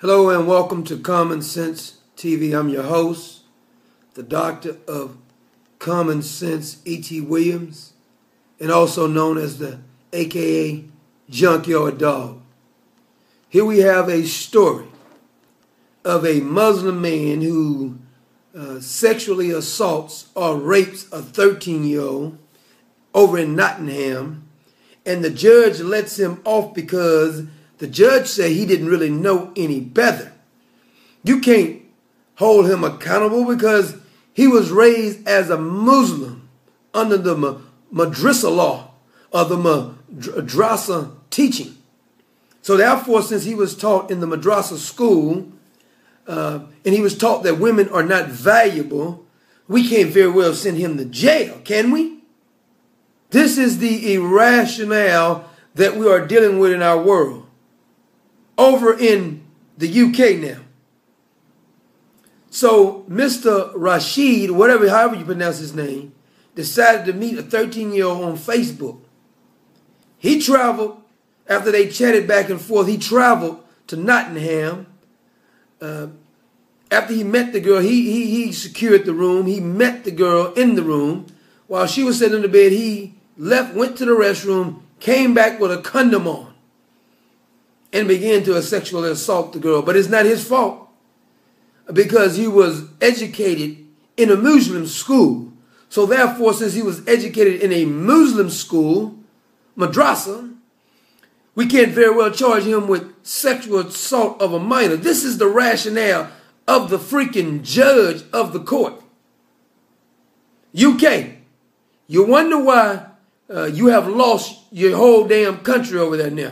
Hello and welcome to Common Sense TV. I'm your host, the Doctor of Common Sense, E.T. Williams, and also known as the AKA Junkyard Dog. Here we have a story of a Muslim man who sexually assaults or rapes a 13-year-old over in Nottingham, and the judge lets him off because the judge said he didn't really know any better. You can't hold him accountable because he was raised as a Muslim under the madrasa law or the madrasa teaching. So therefore, since he was taught in the madrasa school and he was taught that women are not valuable, we can't very well send him to jail, can we? This is the irrationale that we are dealing with in our world. Over in the UK now. So Mr. Rashid, however you pronounce his name, decided to meet a 13-year-old on Facebook. He traveled, after they chatted back and forth, he traveled to Nottingham. After he met the girl, he secured the room. He met the girl in the room. While she was sitting in the bed, he left, went to the restroom, came back with a condom on, and began to sexually assault the girl. But it's not his fault because he was educated in a Muslim school. So therefore, since he was educated in a Muslim school, madrasa, we can't very well charge him with sexual assault of a minor. This is the rationale of the freaking judge of the court. UK, you wonder why you have lost your whole damn country over there now.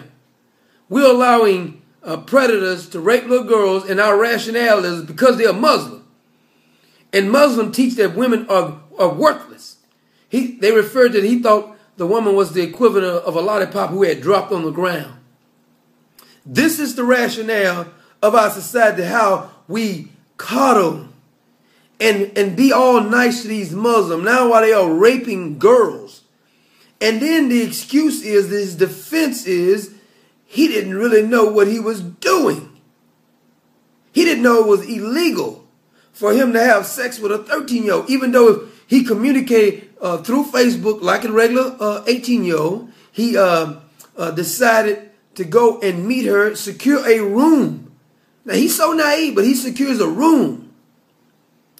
We're allowing predators to rape little girls, and our rationale is because they are Muslim. And Muslims teach that women are worthless. They referred to, he thought the woman was the equivalent of a lollipop who had dropped on the ground. This is the rationale of our society, how we coddle and be all nice to these Muslims. Now while they are raping girls. And then the excuse is, his defense is, he didn't really know what he was doing. He didn't know it was illegal for him to have sex with a 13-year-old, even though if he communicated through Facebook like a regular 18-year-old, he decided to go and meet her, secure a room. Now, he's so naive, but he secures a room.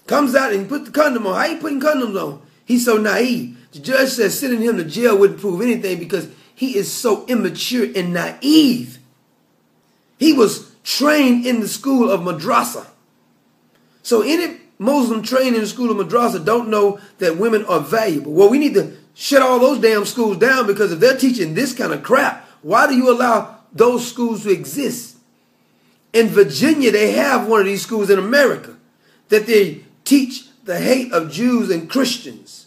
Comes out and put the condom on. How you putting condoms on? He's so naive. The judge says sending him to jail wouldn't prove anything because he is so immature and naive. He was trained in the school of madrasa. So any Muslim trained in the school of madrasa don't know that women are valuable. Well, we need to shut all those damn schools down because if they're teaching this kind of crap, why do you allow those schools to exist? In Virginia, they have one of these schools in America that they teach the hate of Jews and Christians.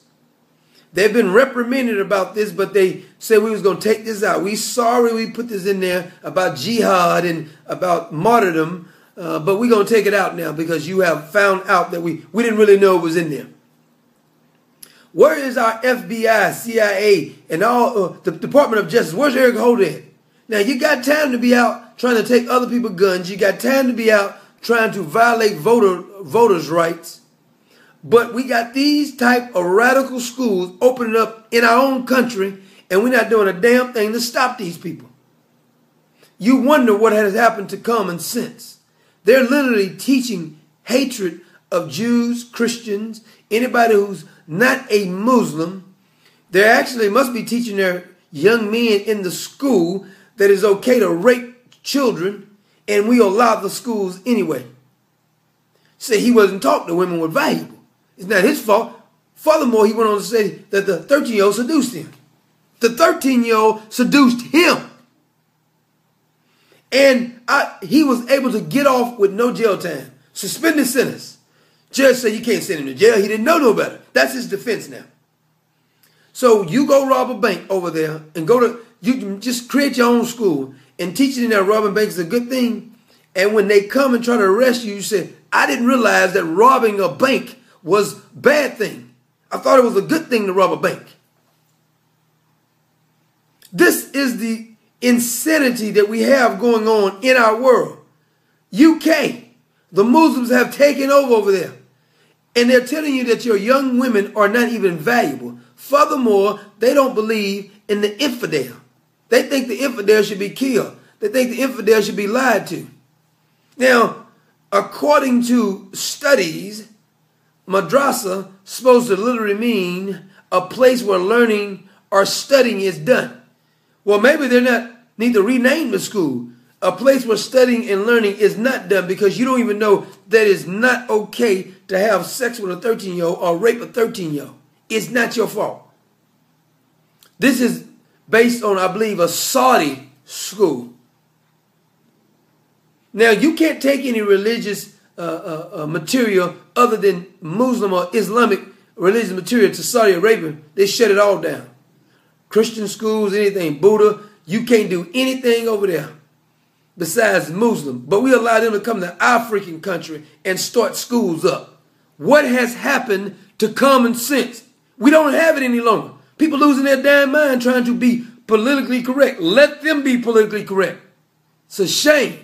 They've been reprimanded about this, but they said we was going to take this out. We sorry we put this in there about jihad and about martyrdom, but we're going to take it out now because you have found out that we didn't really know it was in there. Where is our FBI, CIA, and all the Department of Justice? Where's Eric Holder at? Now, you got time to be out trying to take other people's guns. You got time to be out trying to violate voters' rights. But we got these type of radical schools opening up in our own country, and we're not doing a damn thing to stop these people. You wonder what has happened to common sense. They're literally teaching hatred of Jews, Christians, anybody who's not a Muslim. They actually must be teaching their young men in the school that it's okay to rape children, and we allow the schools anyway. Say he wasn't taught that women were valuable. It's not his fault. Furthermore, he went on to say that the 13-year-old seduced him. The 13-year-old seduced him. And he was able to get off with no jail time. Suspended sentence. Judge said you can't send him to jail. He didn't know no better. That's his defense now. So you go rob a bank over there and you can just create your own school and teaching that robbing banks is a good thing. And when they come and try to arrest you, you say, I didn't realize that robbing a bank was a bad thing. I thought it was a good thing to rob a bank. This is the insanity that we have going on in our world. UK, the Muslims have taken over there. And they're telling you that your young women are not even valuable. Furthermore, they don't believe in the infidel. They think the infidel should be killed. They think the infidel should be lied to. Now, according to studies, madrasa supposed to literally mean a place where learning or studying is done. Well, maybe need to rename the school. A place where studying and learning is not done, because you don't even know that it's not okay to have sex with a 13-year-old or rape a 13-year-old. It's not your fault. This is based on, I believe, a Saudi school. Now, you can't take any religious material other than Muslim or Islamic religious material to Saudi Arabia. They shut it all down. Christian schools, anything, Buddha, you can't do anything over there besides Muslim. But we allow them to come to our freaking country and start schools up. What has happened to common sense? We don't have it any longer. People losing their damn mind trying to be politically correct. Let them be politically correct. It's a shame.